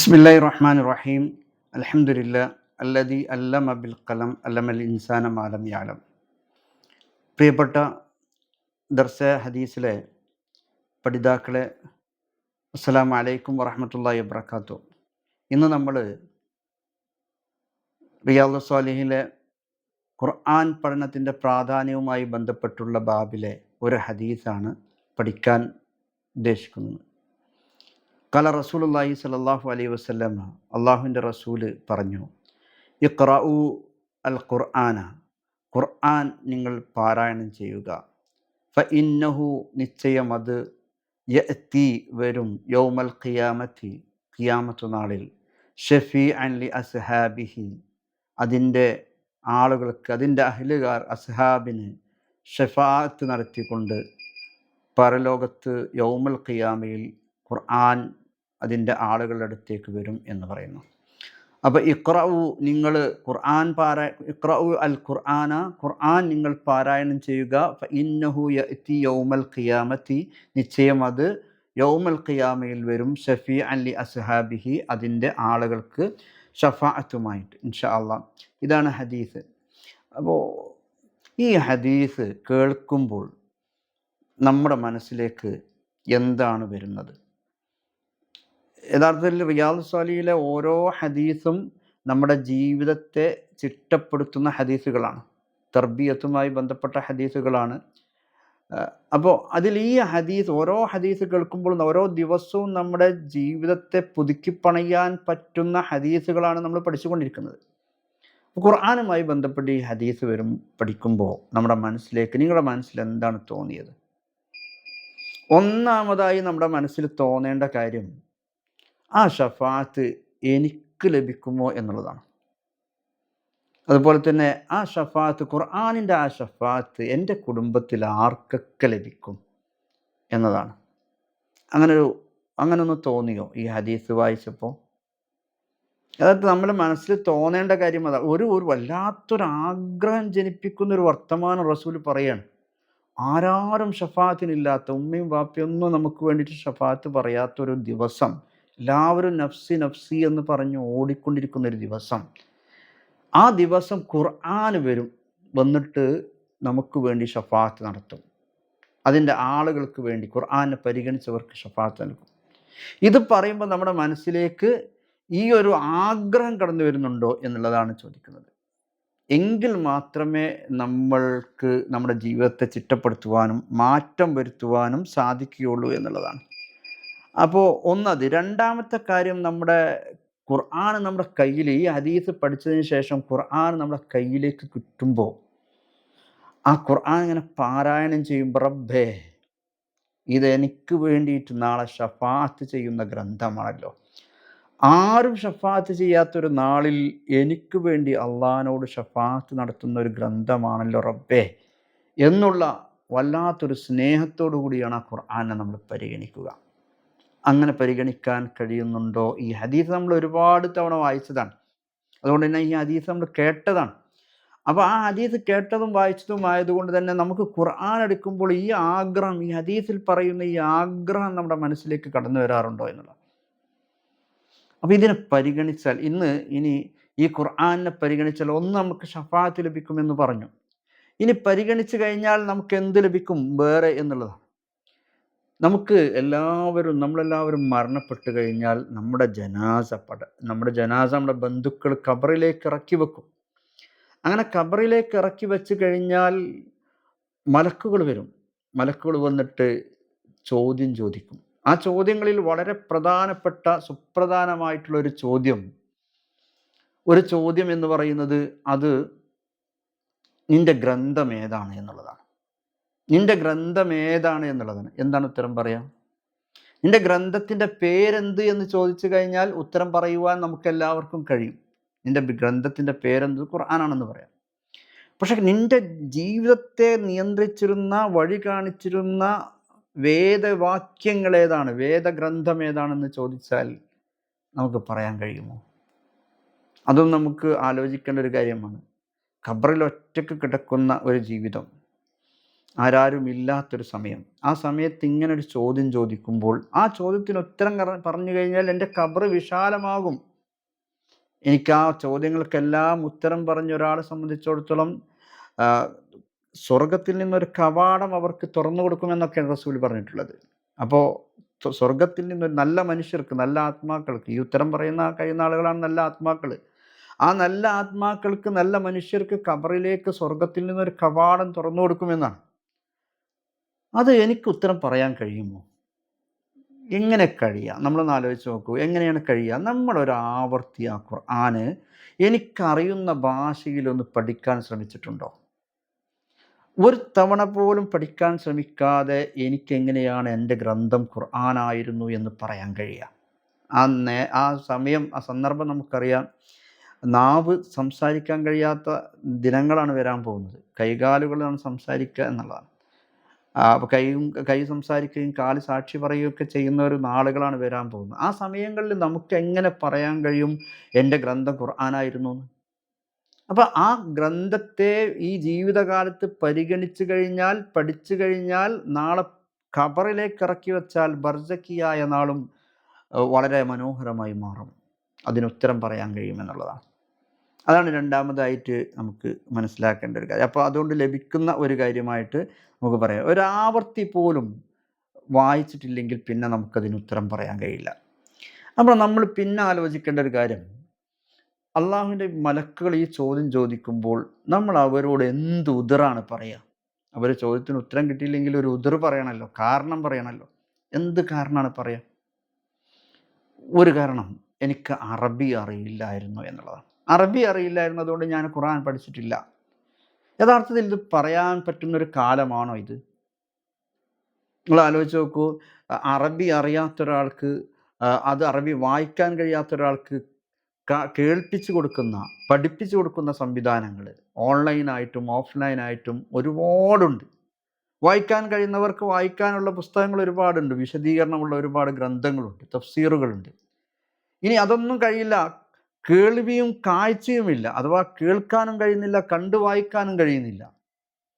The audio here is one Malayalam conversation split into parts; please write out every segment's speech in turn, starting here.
ബിസ്മില്ലാഹിർ റഹ്മാനിർ റഹീം. അൽഹംദുലില്ലാ അല്ലദീ അല്ലമ ബിൽ ഖലം അല്ലമൽ ഇൻസാന മാ ലം യഅലം. പ്രിയപ്പെട്ട ദർസെ ഹദീസിലെ പഠിതാക്കളെ, അസ്സലാമു അലൈക്കും വറഹ്മത്തുള്ളാഹി വബറകാതുഹു. ഇന്ന് നമ്മൾ റിയാദുസ് സ്വാലിഹിലെ ഖുർആൻ പഠനത്തിൻ്റെ പ്രാധാന്യവുമായി ബന്ധപ്പെട്ടുള്ള ബാബിലെ ഒരു ഹദീസാണ് പഠിക്കാൻ ഉദ്ദേശിക്കുന്നത്. ഖല റസൂലുള്ളാഹി സ്വല്ലല്ലാഹു അലൈഹി വസല്ലം, അള്ളാഹുവിൻ്റെ റസൂല് പറഞ്ഞു, ഇഖ്റഉ അൽ ഖുർആന, ഖുർആൻ നിങ്ങൾ പാരായണം ചെയ്യുക. ഫ ഇന്നഹു, നിശ്ചയം അത്, യഅതി വരും, യൗമൽ ഖിയാമത്തി, ഖിയാമത്ത് നാളിൽ, ഷഫീഅൻ ലി അസ്ഹാബിഹി, അതിൻ്റെ ആളുകൾക്ക്, അതിൻ്റെ അഹ്ലുകാർ, അസ്ഹാബിന് ഷഫാഅത്ത് നടത്തിക്കൊണ്ട് പരലോകത്ത് യൗമൽ ഖിയാമയിൽ ഖുർആൻ അതിൻ്റെ ആളുകളുടെ അടുത്തേക്ക് വരും എന്ന് പറയുന്നു. അപ്പോൾ ഇഖ്റഉ, നിങ്ങൾ ഇഖ്റഉ അൽ ഖുർആന, ഖുർആൻ നിങ്ങൾ പാരായണം ചെയ്യുക. ഫ ഇന്നഹു യഅതി യൗമൽ ഖിയാമത്തി, നിശ്ചയം അത് യൗമൽ ഖിയാമയിൽ വരും, ഷഫീഅൻ ലി അസ്ഹാബിഹി, അതിൻ്റെ ആളുകൾക്ക് ഷഫാഅത്തുമായിട്ട്, ഇൻഷാ അല്ലാഹ്. ഇതാണ് ഹദീസ്. അപ്പോൾ ഈ ഹദീസ് കേൾക്കുമ്പോൾ നമ്മുടെ മനസ്സിലേക്ക് എന്താണ് വരുന്നത്? യഥാർത്ഥത്തിൽ റിയാദുസ് സ്വാലിഹിലെ ഓരോ ഹദീസും നമ്മുടെ ജീവിതത്തെ ചിട്ടപ്പെടുത്തുന്ന ഹദീസുകളാണ്, തർബിയത്തുമായി ബന്ധപ്പെട്ട ഹദീസുകളാണ്. അപ്പോൾ അതിൽ ഈ ഹദീസ്, ഓരോ ഹദീസ് കേൾക്കുമ്പോഴും ഓരോ ദിവസവും നമ്മുടെ ജീവിതത്തെ പുതുക്കിപ്പണയാൻ പറ്റുന്ന ഹദീസുകളാണ് നമ്മൾ പഠിച്ചുകൊണ്ടിരിക്കുന്നത്. ഖുർആനുമായി ബന്ധപ്പെട്ട് ഈ ഹദീസ് പഠിക്കുമ്പോൾ നമ്മുടെ മനസ്സിലേക്ക്, നിങ്ങളുടെ മനസ്സിൽ എന്താണ് തോന്നിയത്? ഒന്നാമതായി നമ്മുടെ മനസ്സിൽ തോന്നേണ്ട കാര്യം, ആ ഷഫാഅത്ത് എനിക്ക് ലഭിക്കുമോ എന്നുള്ളതാണ്. അതുപോലെ തന്നെ ആ ഷഫാഅത്ത്, ഖുർആനിൻ്റെ ആ ഷഫാഅത്ത് എൻ്റെ കുടുംബത്തിൽ ആർക്കൊക്കെ ലഭിക്കും എന്നതാണ്. അങ്ങനൊന്ന് തോന്നിയോ ഈ ഹദീസ് വായിച്ചപ്പോൾ? അതായത് നമ്മുടെ മനസ്സിൽ തോന്നേണ്ട കാര്യം അതാ. ഒരു വല്ലാത്തൊരാഗ്രഹം ജനിപ്പിക്കുന്ന ഒരു വർത്തമാനം റസൂൽ പറയാണ്. ആരാരും ഷഫാഅത്തിനില്ലാത്ത, ഉമ്മയും വാപ്പയൊന്നും നമുക്ക് വേണ്ടിയിട്ട് ഷഫാഅത്ത് പറയാത്തൊരു ദിവസം, എല്ലാവരും നഫ്സി നഫ്സി എന്ന് പറഞ്ഞ് ഓടിക്കൊണ്ടിരിക്കുന്ന ഒരു ദിവസം, ആ ദിവസം ഖുർആൻ വന്നിട്ട് നമുക്ക് വേണ്ടി ഷഫാഅത്ത് നടത്തും. അതിൻ്റെ ആളുകൾക്ക് വേണ്ടി, ഖുർആനെ പരിഗണിച്ചവർക്ക് ഷഫാഅത്ത് നൽകും. ഇത് പറയുമ്പോൾ നമ്മുടെ മനസ്സിലേക്ക് ഈ ഒരു ആഗ്രഹം കടന്നു വരുന്നുണ്ടോ എന്നുള്ളതാണ് ചോദിക്കുന്നത്. എങ്കിൽ മാത്രമേ നമ്മൾക്ക് നമ്മുടെ ജീവിതത്തെ ചിട്ടപ്പെടുത്തുവാനും മാറ്റം വരുത്തുവാനും സാധിക്കുകയുള്ളൂ എന്നുള്ളതാണ്. അപ്പോൾ ഒന്നത്. രണ്ടാമത്തെ കാര്യം, നമ്മുടെ ഖുർആൻ നമ്മുടെ കയ്യിൽ, ഈ ഹദീസ് പഠിച്ചതിന് ശേഷം ഖുർആൻ നമ്മുടെ കയ്യിലേക്ക് കിട്ടുമ്പോൾ, ആ ഖുർആൻ ഇങ്ങനെ പാരായണം ചെയ്യുമ്പോൾ, റബ്ബേ, ഇതെനിക്ക് വേണ്ടിയിട്ട് നാളെ ഷഫാഅത്ത് ചെയ്യുന്ന ഗ്രന്ഥമാണല്ലോ, ആരും ഷഫാഅത്ത് ചെയ്യാത്തൊരു നാളിൽ എനിക്ക് വേണ്ടി അള്ളാഹിനോട് ഷഫാഅത്ത് നടത്തുന്ന ഒരു ഗ്രന്ഥമാണല്ലോ റബ്ബേ എന്നുള്ള വല്ലാത്തൊരു സ്നേഹത്തോടു കൂടിയാണ് ആ ഖുർആനെ നമ്മൾ പരിഗണിക്കുക. അങ്ങനെ പരിഗണിക്കാൻ കഴിയുന്നുണ്ടോ? ഈ ഹദീസ് നമ്മൾ ഒരുപാട് തവണ വായിച്ചതാണ്, അതുകൊണ്ട് തന്നെ ഈ ഹദീസ് നമ്മൾ കേട്ടതാണ്. അപ്പോൾ ആ ഹദീസ് കേട്ടതും വായിച്ചതും ആയതുകൊണ്ട് തന്നെ നമുക്ക് ഖുർആൻ എടുക്കുമ്പോൾ ഈ ആഗ്രഹം, ഈ ഹദീസിൽ പറയുന്ന ഈ ആഗ്രഹം നമ്മുടെ മനസ്സിലേക്ക് കടന്നു വരാറുണ്ടോ എന്നുള്ളത്. അപ്പോൾ ഇതിനെ പരിഗണിച്ചാൽ, ഇനി ഈ ഖുർആനെ പരിഗണിച്ചാൽ ഒന്ന് നമുക്ക് ഷഫാഅത്ത് ലഭിക്കുമെന്ന് പറഞ്ഞു. ഇനി പരിഗണിച്ചു കഴിഞ്ഞാൽ നമുക്ക് എന്ത് ലഭിക്കും വേറെ എന്നുള്ളതാണ്. നമ്മളെല്ലാവരും മരണപ്പെട്ടു കഴിഞ്ഞാൽ നമ്മുടെ ജനാസ നമ്മുടെ ബന്ധുക്കൾ ഖബറിലേക്ക് ഇറക്കി വെക്കും. അങ്ങനെ ഖബറിലേക്ക് ഇറക്കി വെച്ച് കഴിഞ്ഞാൽ മലക്കുകൾ വരും. മലക്കുകൾ വന്നിട്ട് ചോദ്യം ചോദിക്കും. ആ ചോദ്യങ്ങളിൽ വളരെ പ്രധാനപ്പെട്ട, സുപ്രധാനമായിട്ടുള്ള ഒരു ചോദ്യം എന്ന് പറയുന്നത്, അത് നിന്റെ ഗ്രന്ഥം ഏതാണ് എന്നുള്ളതാണ്. എന്താണ് ഉത്തരം പറയാം? നിന്റെ ഗ്രന്ഥത്തിൻ്റെ പേരെന്ത് എന്ന് ചോദിച്ചു കഴിഞ്ഞാൽ ഉത്തരം പറയുവാൻ നമുക്ക് എല്ലാവർക്കും കഴിയും. നിന്റെ ഗ്രന്ഥത്തിൻ്റെ പേരെന്ത്? ഖുർആനാണെന്ന് പറയാം. പക്ഷെ നിന്റെ ജീവിതത്തെ നിയന്ത്രിച്ചിരുന്ന, വഴി കാണിച്ചിരുന്ന വേദവാക്യങ്ങൾ ഏതാണ്, വേദഗ്രന്ഥം ഏതാണെന്ന് ചോദിച്ചാൽ നമുക്ക് പറയാൻ കഴിയുമോ? അതും നമുക്ക് ആലോചിക്കേണ്ട ഒരു കാര്യമാണ്. ഖബറിൽ ഒറ്റയ്ക്ക് കിടക്കുന്ന ഒരു ജീവിതം, ആരാരും ഇല്ലാത്തൊരു സമയം. ആ സമയത്ത് ഇങ്ങനൊരു ചോദ്യം ചോദിക്കുമ്പോൾ ആ ചോദ്യത്തിന് ഉത്തരം പറഞ്ഞു കഴിഞ്ഞാൽ എൻ്റെ ഖബർ വിശാലമാകും. എനിക്ക് ആ ചോദ്യങ്ങൾക്കെല്ലാം ഉത്തരം പറഞ്ഞ ഒരാളെ സംബന്ധിച്ചിടത്തോളം സ്വർഗത്തിൽ നിന്നൊരു കവാടം അവർക്ക് തുറന്നു കൊടുക്കുമെന്നൊക്കെയാണ് റസൂൽ പറഞ്ഞിട്ടുള്ളത്. അപ്പോൾ സ്വർഗത്തിൽ നിന്നൊരു നല്ല മനുഷ്യർക്ക്, നല്ല ആത്മാക്കൾക്ക്, ഈ ഉത്തരം കഴിയുന്ന ആളുകളാണ് നല്ല ആത്മാക്കൾ. ആ നല്ല ആത്മാക്കൾക്ക്, നല്ല മനുഷ്യർക്ക് ഖബറിലേക്ക് സ്വർഗത്തിൽ നിന്നൊരു കവാടം തുറന്നു കൊടുക്കുമെന്നാണ്. അത് എനിക്ക് ഉത്തരം പറയാൻ കഴിയുമോ? എങ്ങനെ കഴിയുക? നമ്മളൊന്ന് ആലോചിച്ച് നോക്കൂ. എങ്ങനെയാണ് കഴിയുക? നമ്മളൊരു ആവർത്തി ആ ഖുർആന് എനിക്കറിയുന്ന ഭാഷയിലൊന്ന് പഠിക്കാൻ ശ്രമിച്ചിട്ടുണ്ടോ? ഒരു തവണ പോലും പഠിക്കാൻ ശ്രമിക്കാതെ എനിക്കെങ്ങനെയാണ് എൻ്റെ ഗ്രന്ഥം ഖുർആനായിരുന്നു എന്ന് പറയാൻ കഴിയുക? ആ സമയം, ആ സന്ദർഭം നമുക്കറിയാം. നാവ് സംസാരിക്കാൻ കഴിയാത്ത ദിനങ്ങളാണ് വരാൻ പോകുന്നത്. കൈകാലുകളാണ് സംസാരിക്കുക എന്നുള്ളതാണ്. അപ്പോൾ കൈ സംസാരിക്കുകയും കാല് സാക്ഷി പറയുകയൊക്കെ ചെയ്യുന്ന ഒരു നാളുകളാണ് വരാൻ പോകുന്നത്. ആ സമയങ്ങളിൽ നമുക്ക് എങ്ങനെ പറയാൻ കഴിയും എൻ്റെ ഗ്രന്ഥം ഖുർആനായിരുന്നു എന്ന്? അപ്പോൾ ആ ഗ്രന്ഥത്തെ ഈ ജീവിതകാലത്ത് പരിഗണിച്ചു കഴിഞ്ഞാൽ, പഠിച്ചു കഴിഞ്ഞാൽ, നാളെ ഖബറിലേക്ക് ഇറക്കി വെച്ചാൽ ബർസക്കിയായ നാളും വളരെ മനോഹരമായി മാറും. അതിനുത്തരം പറയാൻ കഴിയുമെന്നുള്ളതാണ്. അതാണ് രണ്ടാമതായിട്ട് നമുക്ക് മനസ്സിലാക്കേണ്ട ഒരു കാര്യം. അപ്പോൾ അതുകൊണ്ട് ലഭിക്കുന്ന ഒരു കാര്യമായിട്ട് നമുക്ക് പറയാം, ഒരാവർത്തി പോലും വായിച്ചിട്ടില്ലെങ്കിൽ പിന്നെ നമുക്കതിന് ഉത്തരം പറയാൻ കഴിയില്ല. അപ്പോൾ നമ്മൾ പിന്നെ ആലോചിക്കേണ്ട ഒരു കാര്യം, അള്ളാഹുവിൻ്റെ മലക്കുകൾ ഈ ചോദ്യം ചോദിക്കുമ്പോൾ നമ്മൾ അവരോട് എന്ത് ഉദറാണ് പറയുക? അവർ ചോദ്യത്തിന് ഉത്തരം കിട്ടിയില്ലെങ്കിൽ ഒരു ഉദർ പറയണമല്ലോ, കാരണം പറയണമല്ലോ. എന്ത് കാരണമാണ് പറയുക? ഒരു കാരണം, എനിക്ക് അറബി അറിയില്ലായിരുന്നു എന്നുള്ളതാണ്. അറബി അറിയില്ലായിരുന്നു, അതുകൊണ്ട് ഞാൻ ഖുർആൻ പഠിച്ചിട്ടില്ല. യഥാർത്ഥത്തിൽ ഇത് പറയാൻ പറ്റുന്നൊരു കാലമാണോ ഇത്? നിങ്ങൾ ആലോചിച്ച് നോക്കൂ. അറബി അറിയാത്തൊരാൾക്ക്, അത് അറബി വായിക്കാൻ കഴിയാത്തൊരാൾക്ക് കേൾപ്പിച്ചു കൊടുക്കുന്ന, പഠിപ്പിച്ചു കൊടുക്കുന്ന സംവിധാനങ്ങൾ ഓൺലൈനായിട്ടും ഓഫ്ലൈനായിട്ടും ഒരുപാടുണ്ട്. വായിക്കാൻ കഴിയുന്നവർക്ക് വായിക്കാനുള്ള പുസ്തകങ്ങൾ ഒരുപാടുണ്ട്, വിശദീകരണമുള്ള ഒരുപാട് ഗ്രന്ഥങ്ങളുണ്ട്, തഫ്സീറുകളുണ്ട്. ഇനി അതൊന്നും കഴിയില്ല, കേൾവിയും കാഴ്ചയുമില്ല, അഥവാ കേൾക്കാനും കഴിയുന്നില്ല, കണ്ടു വായിക്കാനും കഴിയുന്നില്ല,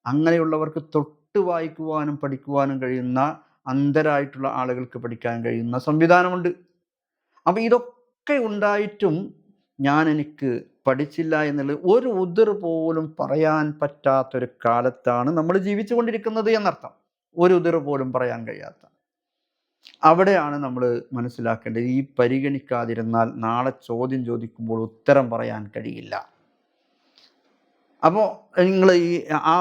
അങ്ങനെയുള്ളവർക്ക് തൊട്ട് വായിക്കുവാനും പഠിക്കുവാനും കഴിയുന്ന, അന്ധരായിട്ടുള്ള ആളുകൾക്ക് പഠിക്കാൻ കഴിയുന്ന സംവിധാനമുണ്ട്. അപ്പം ഇതൊക്കെ ഉണ്ടായിട്ടും എനിക്ക് പഠിച്ചില്ല എന്നുള്ള ഒരു ഉദർ പോലും പറയാൻ പറ്റാത്തൊരു കാലത്താണ് നമ്മൾ ജീവിച്ചു കൊണ്ടിരിക്കുന്നത് എന്നർത്ഥം. ഒരു ഉദർ പോലും പറയാൻ കഴിയാത്ത. അവിടെയാണ് നമ്മൾ മനസ്സിലാക്കേണ്ടത്, ഈ പരിഗണിക്കാതിരുന്നാൽ നാളെ ചോദ്യം ചോദിക്കുമ്പോൾ ഉത്തരം പറയാൻ കഴിയില്ല. അപ്പോൾ നിങ്ങൾ ആ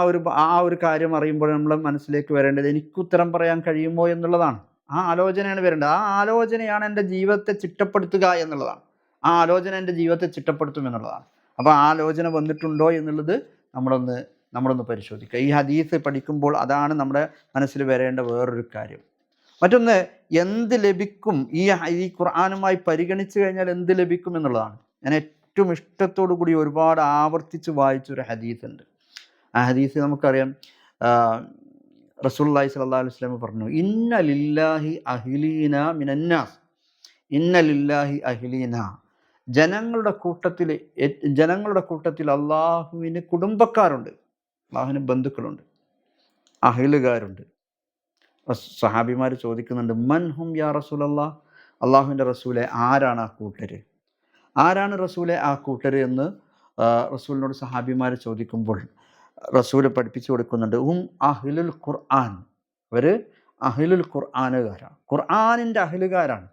ഒരു കാര്യം അറിയുമ്പോൾ നമ്മൾ മനസ്സിലേക്ക് വരേണ്ടത്, എനിക്ക് ഉത്തരം പറയാൻ കഴിയുമോ എന്നുള്ളതാണ്. ആ ആലോചനയാണ് വരേണ്ടത്. ആ ആലോചനയാണ് എൻ്റെ ജീവിതത്തെ ചിട്ടപ്പെടുത്തുക എന്നുള്ളതാണ്. ആ ആലോചന എൻ്റെ ജീവിതത്തെ ചിട്ടപ്പെടുത്തും എന്നുള്ളതാണ്. അപ്പോൾ ആ ആലോചന വന്നിട്ടുണ്ടോ എന്നുള്ളത് നമ്മളൊന്ന് പരിശോധിക്കുക. ഈ ഹദീസ് പഠിക്കുമ്പോൾ അതാണ് നമ്മുടെ മനസ്സിൽ വരേണ്ട വേറൊരു കാര്യം. മറ്റൊന്ന്, എന്ത് ലഭിക്കും ഈ ഖുർആനുമായി പരിഗണിച്ചു കഴിഞ്ഞാൽ എന്ത് ലഭിക്കും എന്നുള്ളതാണ്. ഞാൻ ഏറ്റവും ഇഷ്ടത്തോടു കൂടി ഒരുപാട് ആവർത്തിച്ച് വായിച്ചൊരു ഹദീസ് ഉണ്ട്. ആ ഹദീസ് നമുക്കറിയാം. റസൂലുള്ളാഹി സ്വല്ലല്ലാഹു അലൈഹി വസല്ലം പറഞ്ഞു, ഇന്ന ലില്ലാഹി അഹ്ലീന മിനന്നാസ്, ഇന്ന ലില്ലാഹി അഹ്ലീന, ജനങ്ങളുടെ കൂട്ടത്തിൽ അള്ളാഹുവിന് കുടുംബക്കാരുണ്ട്, അള്ളാഹുവിന് ബന്ധുക്കളുണ്ട്, അഹിലുകാരുണ്ട്. സഹാബിമാർ ചോദിക്കുന്നുണ്ട്, മൻ ഹും യാ റസൂലല്ലാഹ്, അള്ളാഹുവിൻ്റെ റസൂലെ ആരാണ് ആ കൂട്ടർ? ആരാണ് റസൂലെ ആ കൂട്ടർ എന്ന് റസൂലിനോട് സഹാബിമാർ ചോദിക്കുമ്പോൾ റസൂൽ പഠിപ്പിച്ചു കൊടുക്കുന്നുണ്ട്, അഹ്ലുൽ ഖുർആൻ, അവർ അഹ്ലുൽ ഖുർആനുകാരാണ്, ഖുർആനിൻ്റെ അഹ്ലുകാരാണ്.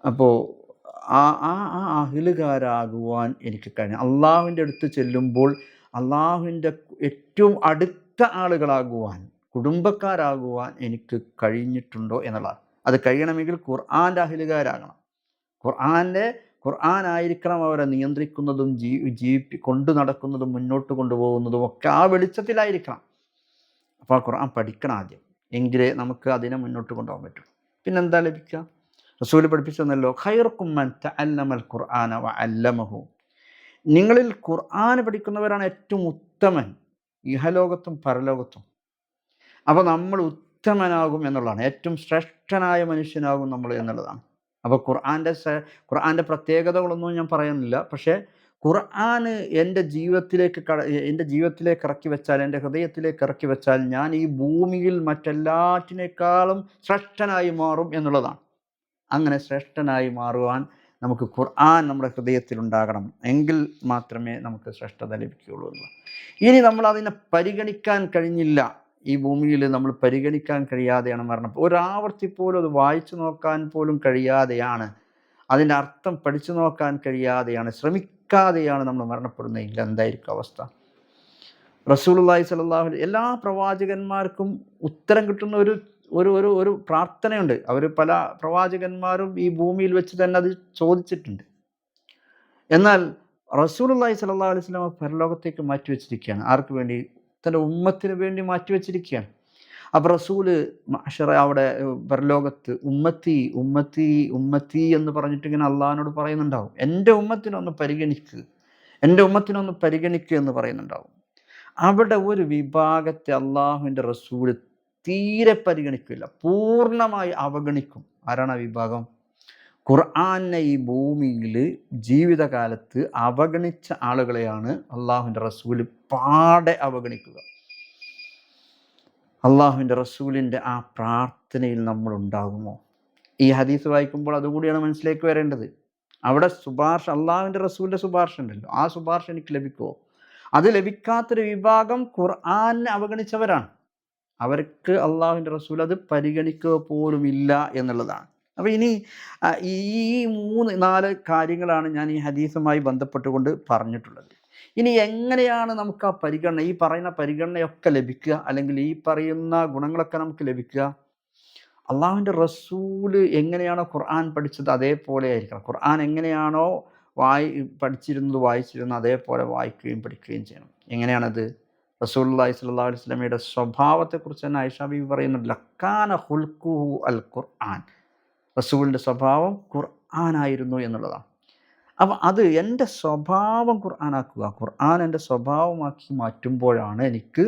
അപ്പോൾ ആ അഹ്ലുകാരാകുവാൻ എനിക്ക് കഴിഞ്ഞു. അള്ളാഹുവിൻ്റെ അടുത്ത് ചെല്ലുമ്പോൾ അള്ളാഹുവിൻ്റെ ഏറ്റവും അടുത്ത ആളുകളാകുവാൻ, കുടുംബക്കാരാകുവാൻ എനിക്ക് കഴിഞ്ഞിട്ടുണ്ടോ എന്നുള്ളതാണ്. അത് കഴിയണമെങ്കിൽ ഖുർആൻ്റെ അഹ്ലുകാരാകണം. ഖുർആനായിരിക്കണം അവരെ നിയന്ത്രിക്കുന്നതും കൊണ്ടു നടക്കുന്നതും മുന്നോട്ട് കൊണ്ടുപോകുന്നതും ഒക്കെ ആ വെളിച്ചത്തിലായിരിക്കണം. അപ്പോൾ ആ ഖുർആൻ പഠിക്കണം ആദ്യം, എങ്കിലേ നമുക്ക് അതിനെ മുന്നോട്ട് കൊണ്ടുപോകാൻ പറ്റും. പിന്നെന്താ ലഭിക്കുക? റസൂൽ പഠിപ്പിച്ചു തന്നല്ലോ, ഖൈറുക്കും മൻ തഅല്ലമൽ ഖുർആന വഅല്ലമഹു, നിങ്ങളിൽ ഖുർആൻ പഠിക്കുന്നവരാണ് ഏറ്റവും ഉത്തമൻ ഇഹലോകത്തും പരലോകത്തും. അപ്പോൾ നമ്മൾ ഉത്തമനാകും എന്നുള്ളതാണ്, ഏറ്റവും ശ്രേഷ്ഠനായ മനുഷ്യനാകും നമ്മൾ എന്നുള്ളതാണ്. അപ്പോൾ ഖുർആൻ്റെ പ്രത്യേകതകളൊന്നും ഞാൻ പറയുന്നില്ല, പക്ഷേ ഖുർആന് എൻ്റെ ജീവിതത്തിലേക്ക് ഇറക്കി വെച്ചാൽ, എൻ്റെ ഹൃദയത്തിലേക്ക് ഇറക്കി വെച്ചാൽ ഞാൻ ഈ ഭൂമിയിൽ മറ്റെല്ലാറ്റിനേക്കാളും ശ്രേഷ്ഠനായി മാറും എന്നുള്ളതാണ്. അങ്ങനെ ശ്രേഷ്ഠനായി മാറുവാൻ നമുക്ക് ഖുർആൻ നമ്മുടെ ഹൃദയത്തിലുണ്ടാകണം. എങ്കിൽ മാത്രമേ നമുക്ക് ശ്രേഷ്ഠത ലഭിക്കുകയുള്ളൂ എന്നുള്ളത്. ഇനി നമ്മൾ അതിനെ പരിഗണിക്കാൻ കഴിഞ്ഞില്ല, ഈ ഭൂമിയിൽ നമ്മൾ പരിഗണിക്കാൻ കഴിയാതെയാണ് മരണം. ഒരാവർത്തി പോലും അത് വായിച്ചു നോക്കാൻ പോലും കഴിയാതെയാണ്, അതിൻ്റെ അർത്ഥം പഠിച്ചു നോക്കാൻ കഴിയാതെയാണ്, ശ്രമിക്കാതെയാണ് നമ്മൾ മരണപ്പെടുന്നതെങ്കിൽ എന്തായിരിക്കും അവസ്ഥ? റസൂലുള്ളാഹി സ്വല്ലല്ലാഹു അലൈഹി എല്ലാ പ്രവാചകന്മാർക്കും ഉത്തരം കിട്ടുന്ന ഒരു ഒരു ഒരു ഒരു പ്രാർത്ഥനയുണ്ട്. അവർ പല പ്രവാചകന്മാരും ഈ ഭൂമിയിൽ വെച്ച് തന്നെ അത് ചോദിച്ചിട്ടുണ്ട്. എന്നാൽ റസൂലുള്ളാഹി സ്വല്ലല്ലാഹു അലൈഹി വസല്ലം പരലോകത്തേക്ക് മാറ്റിവെച്ചിരിക്കുകയാണ്. ആർക്ക് വേണ്ടി? തൻ്റെ ഉമ്മത്തിന് വേണ്ടി മാറ്റിവെച്ചിരിക്കുകയാണ്. അപ്പോൾ റസൂല് അവിടെ പരലോകത്ത് ഉമ്മത്തി ഉമ്മത്തി ഉമ്മത്തി എന്ന് പറഞ്ഞിട്ട് ഇങ്ങനെ അള്ളാഹിനോട് പറയുന്നുണ്ടാവും, എൻ്റെ ഉമ്മത്തിനൊന്ന് പരിഗണിക്കുക, എൻ്റെ ഉമ്മത്തിനൊന്ന് പരിഗണിക്കുക എന്ന് പറയുന്നുണ്ടാവും. അവിടെ ഒരു വിഭാഗത്തെ അള്ളാഹുവിൻ്റെ റസൂല് തീരെ പരിഗണിക്കില്ല, പൂർണ്ണമായി അവഗണിക്കും. ആരാണ് ആ വിഭാഗം? ഖുർആനെ ഈ ഭൂമിയിൽ ജീവിതകാലത്ത് അവഗണിച്ച ആളുകളെയാണ് അള്ളാഹുവിൻ്റെ റസൂല് പാടെ അവഗണിക്കുക. അള്ളാഹുവിൻ്റെ റസൂലിൻ്റെ ആ പ്രാർത്ഥനയിൽ നമ്മൾ ഉണ്ടാകുമോ? ഈ ഹദീസ് വായിക്കുമ്പോൾ അതുകൂടിയാണ് മനസ്സിലേക്ക് വരേണ്ടത്. അവിടെ ശുപാർശ, അള്ളാഹുവിൻ്റെ റസൂലിൻ്റെ ശുപാർശ ഉണ്ടല്ലോ, ആ ശുപാർശ എനിക്ക് ലഭിക്കുമോ? അത് ലഭിക്കാത്തൊരു വിഭാഗം ഖുർആനെ അവഗണിച്ചവരാണ്. അവർക്ക് അള്ളാഹുവിൻ്റെ റസൂൽ അത് പരിഗണിക്കുക പോലുമില്ല എന്നുള്ളതാണ്. അപ്പോൾ ഇനി ഈ 3-4 കാര്യങ്ങളാണ് ഞാൻ ഈ ഹദീസുമായി ബന്ധപ്പെട്ടുകൊണ്ട് പറഞ്ഞിട്ടുള്ളത്. ഇനി എങ്ങനെയാണ് നമുക്ക് ആ പരിഗണന, ഈ പറയുന്ന പരിഗണനയൊക്കെ ലഭിക്കുക, അല്ലെങ്കിൽ ഈ പറയുന്ന ഗുണങ്ങളൊക്കെ നമുക്ക് ലഭിക്കുക? അള്ളാഹുവിൻ്റെ റസൂല് എങ്ങനെയാണോ ഖുർആൻ പഠിച്ചത് അതേപോലെ ആയിരിക്കണം. ഖുർആൻ എങ്ങനെയാണോ പഠിച്ചിരുന്നത് വായിച്ചിരുന്നത് അതേപോലെ വായിക്കുകയും പഠിക്കുകയും ചെയ്യണം. എങ്ങനെയാണത്? റസൂലുള്ളാഹി സ്വല്ലല്ലാഹു അലൈഹി വസല്ലമയുടെ സ്വഭാവത്തെക്കുറിച്ച് തന്നെ ആയിഷ ബീവി പറയുന്നുണ്ട്, ലക്കാന ഖുൽഖുഹു അൽ ഖുർആൻ. റസൂലിൻ്റെ സ്വഭാവം ഖുർആനായിരുന്നു എന്നുള്ളതാണ്. അപ്പം അത് എൻ്റെ സ്വഭാവം ഖുർആനാക്കുക, ഖുർആൻ എൻ്റെ സ്വഭാവമാക്കി മാറ്റുമ്പോഴാണ് എനിക്ക്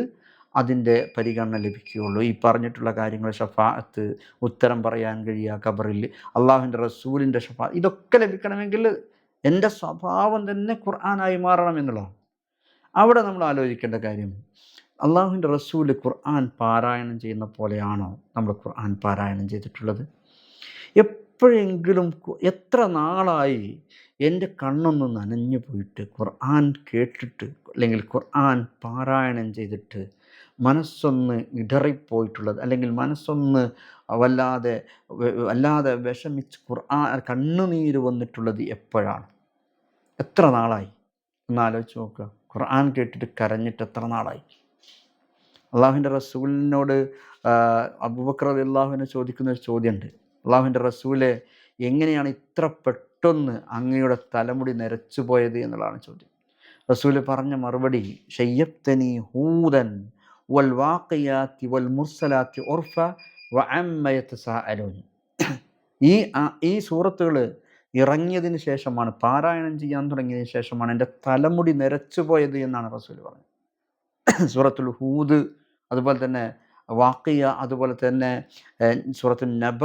അതിൻ്റെ പരിഗണന ലഭിക്കുകയുള്ളൂ. ഈ പറഞ്ഞിട്ടുള്ള കാര്യങ്ങൾ, ഷഫാഅത്ത്, ഉത്തരം പറയാൻ കഴിയുക ഖബറിൽ, അള്ളാഹുവിൻ്റെ റസൂലിൻ്റെ ഷഫാഅത്ത്, ഇതൊക്കെ ലഭിക്കണമെങ്കിൽ എൻ്റെ സ്വഭാവം തന്നെ ഖുർആനായി മാറണം എന്നുള്ളതാണ്. അവിടെ നമ്മൾ ആലോചിക്കേണ്ട കാര്യം, അള്ളാഹുവിൻ്റെ റസൂല് ഖുർആൻ പാരായണം ചെയ്യുന്ന പോലെയാണോ നമ്മൾ ഖുർആൻ പാരായണം ചെയ്തിട്ടുള്ളത്? എപ്പോഴെങ്കിലും, എത്ര നാളായി എൻ്റെ കണ്ണൊന്ന് നനഞ്ഞു പോയിട്ട് ഖുർആൻ കേട്ടിട്ട്, അല്ലെങ്കിൽ ഖുർആൻ പാരായണം ചെയ്തിട്ട് മനസ്സൊന്ന് ഇടറിപ്പോയിട്ടുള്ളത്, അല്ലെങ്കിൽ മനസ്സൊന്ന് വല്ലാതെ വിഷമിച്ച് കണ്ണുനീര് വന്നിട്ടുള്ളത് എപ്പോഴാണ്? എത്ര നാളായി? ഒന്ന് ആലോചിച്ച് നോക്കുക. ഖുർആൻ കേട്ടിട്ട് കരഞ്ഞിട്ട് എത്ര നാളായി? അള്ളാഹുവിൻ്റെ റസൂലിനോട് അബൂബക്കർ റളിയല്ലാഹുവിനെ ചോദിക്കുന്ന ഒരു ചോദ്യമുണ്ട്, അള്ളാഹുവിൻ്റെ റസൂലെ, എങ്ങനെയാണ് ഇത്ര പെട്ടെന്ന് അങ്ങയുടെ തലമുടി നരച്ചു പോയത് എന്നുള്ളതാണ് ചോദ്യം. റസൂല് പറഞ്ഞ മറുപടി, ഷയ്യബ്തനി ഹൂദൻ വൽ വാഖിയാത്തി വൽ മുർസലാത്തി ഉർഫ വഅമ്മ യതസാഅലൂൻ. ഈ സൂറത്തുകൾ ഇറങ്ങിയതിന് ശേഷമാണ്, പാരായണം ചെയ്യാൻ തുടങ്ങിയതിന് ശേഷമാണ് എൻ്റെ തലമുടി നരച്ചു പോയത് എന്നാണ് റസൂൽ പറഞ്ഞത്. സൂറത്തുൽ ഹൂദ്, അതുപോലെ തന്നെ വാഖിയ, അതുപോലെ തന്നെ സൂറത്തുൽ നബ,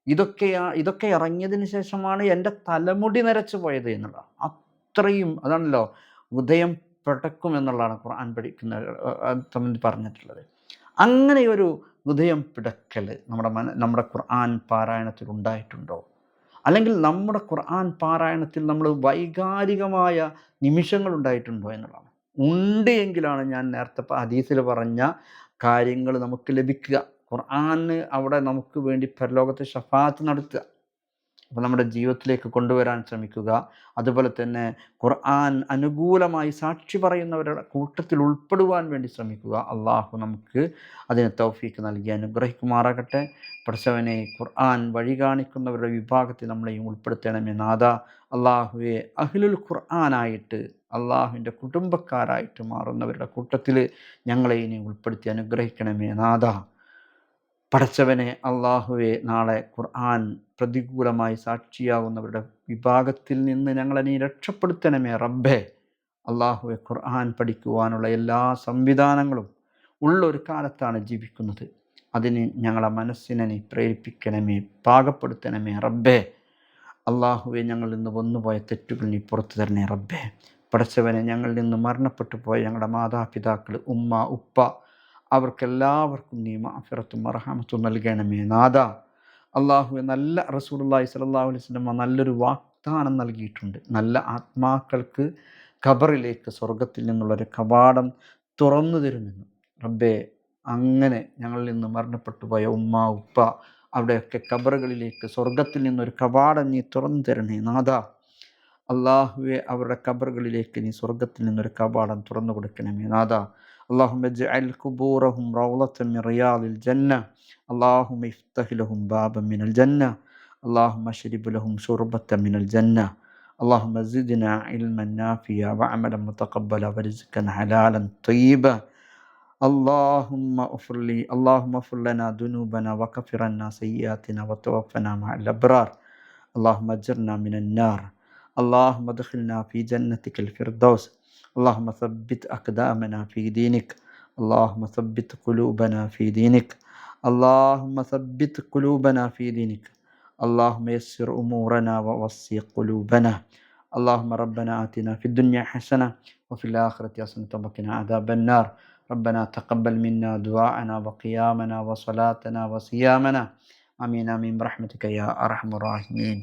ഇതൊക്കെ ഇറങ്ങിയതിന് ശേഷമാണ് എൻ്റെ തലമുടി നരച്ചു പോയത് എന്നുള്ള. അത്രയും, അതാണല്ലോ ഉദയം പിടക്കും എന്നുള്ളതാണ് ഖുർആൻ പഠിക്കുന്ന പറഞ്ഞിട്ടുള്ളത്. അങ്ങനെയൊരു ഉദയം പിടക്കൽ നമ്മുടെ ഖുർആൻ പാരായണത്തിൽ ഉണ്ടായിട്ടുണ്ടോ? അല്ലെങ്കിൽ നമ്മുടെ ഖുർആൻ പാരായണത്തിൽ നമ്മൾ വൈകാരികമായ നിമിഷങ്ങൾ ഉണ്ടായിട്ടുണ്ടോ എന്നുള്ളതാണ്. ഉണ്ട് എങ്കിലാണ് ഞാൻ നേരത്തെ ഹദീസിൽ പറഞ്ഞ കാര്യങ്ങൾ നമുക്ക് ലഭിക്കുക. ഖുർആന് അവിടെ നമുക്ക് വേണ്ടി പരലോകത്തെ ഷഫാഅത്ത് നടത്തുക. അപ്പോൾ നമ്മുടെ ജീവിതത്തിലേക്ക് കൊണ്ടുവരാൻ ശ്രമിക്കുക. അതുപോലെ തന്നെ ഖുർആൻ അനുകൂലമായി സാക്ഷി പറയുന്നവരുടെ കൂട്ടത്തിൽ ഉൾപ്പെടുവാൻ വേണ്ടി ശ്രമിക്കുക. അള്ളാഹു നമുക്ക് അതിന് തൗഫീക്ക് നൽകി അനുഗ്രഹിക്കുമാറാകട്ടെ. പഠിച്ചവനെ, ഖുർആൻ വഴി കാണിക്കുന്നവരുടെ വിഭാഗത്തിൽ നമ്മളെയും ഉൾപ്പെടുത്തണമേ നാഥ. അള്ളാഹുവെ, അഹ്ലുൽ ഖുർആനായിട്ട്, അള്ളാഹുവിൻ്റെ കുടുംബക്കാരായിട്ട് മാറുന്നവരുടെ കൂട്ടത്തിൽ ഞങ്ങളെ ഇനി ഉൾപ്പെടുത്തി അനുഗ്രഹിക്കണമേ നാഥ. പടച്ചവനെ, അള്ളാഹുവെ, നാളെ ഖുർആൻ പ്രതികൂലമായി സാക്ഷിയാകുന്നവരുടെ വിഭാഗത്തിൽ നിന്ന് ഞങ്ങളെ നീ രക്ഷപ്പെടുത്തണമേ റബ്ബേ. അള്ളാഹുവെ, ഖുർആൻ പഠിക്കുവാനുള്ള എല്ലാ സംവിധാനങ്ങളും ഉള്ളൊരു കാലത്താണ് ജീവിക്കുന്നത്. അതിന് ഞങ്ങളെ മനസ്സിനെ നീ പ്രേരിപ്പിക്കണമേ, പാകപ്പെടുത്തണമേ റബ്ബേ. അള്ളാഹുവെ, ഞങ്ങളിൽ നിന്ന് വന്നുപോയ തെറ്റുകൾ നീ പുറത്തു തരണേ റബ്ബേ. പടച്ചവനെ, ഞങ്ങളിൽ നിന്ന് മരണപ്പെട്ടു പോയ ഞങ്ങളുടെ മാതാപിതാക്കൾ, ഉമ്മ, ഉപ്പ, അവർക്കെല്ലാവർക്കും നീ മഅഫിറത്തും മർഹമത്തും നൽകണമേ നാഥ. അള്ളാഹുവെ, നല്ല റസൂലുള്ളാഹി സ്വല്ലല്ലാഹു അലൈഹി വസല്ലം നല്ലൊരു വാഗ്ദാനം നൽകിയിട്ടുണ്ട്. നല്ല ആത്മാക്കൾക്ക് ഖബറിലേക്ക് സ്വർഗത്തിൽ നിന്നുള്ളൊരു കവാടം തുറന്നു തരുമെന്ന്. റബ്ബേ, അങ്ങനെ ഞങ്ങളിൽ നിന്ന് മരണപ്പെട്ടു പോയ ഉമ്മ, ഉപ്പ, അവിടെയൊക്കെ ഖബറുകളിലേക്ക് സ്വർഗത്തിൽ നിന്നൊരു കവാടം നീ തുറന്നു തരണേ നാഥ. അള്ളാഹുവെ, അവരുടെ ഖബറുകളിലേക്ക് നീ സ്വർഗത്തിൽ നിന്നൊരു കവാടം തുറന്നു കൊടുക്കണമേ നാഥ. اللهم اجعل قبورهم روضة من رياض الجنة. اللهم افتح لهم بابا من الجنة. اللهم اشرب لهم شربة من الجنة. اللهم زدنا علما نافعا وعملا متقبلا ورزقا حلالا طيبا. اللهم اغفر لنا ذنوبنا وكفر عنا سيئاتنا وتوفنا مع الأبرار. اللهم اجرنا من النار. اللهم ادخلنا في جنتك الفردوس. اللهم ثبت أقدامنا في دينك. اللهم ثبت قلوبنا في دينك. اللهم ثبت قلوبنا في دينك. اللهم يسر أمورنا ووسع قلوبنا. اللهم ربنا آتنا في الدنيا حسنة وفي الآخرة حسنة وقنا عذاب النار. ربنا تقبل منا دعاءنا وقيامنا وصلاتنا وصيامنا. آمين آمين برحمتك يا أرحم الراحمين.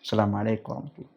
السلام عليكم ورحمة الله.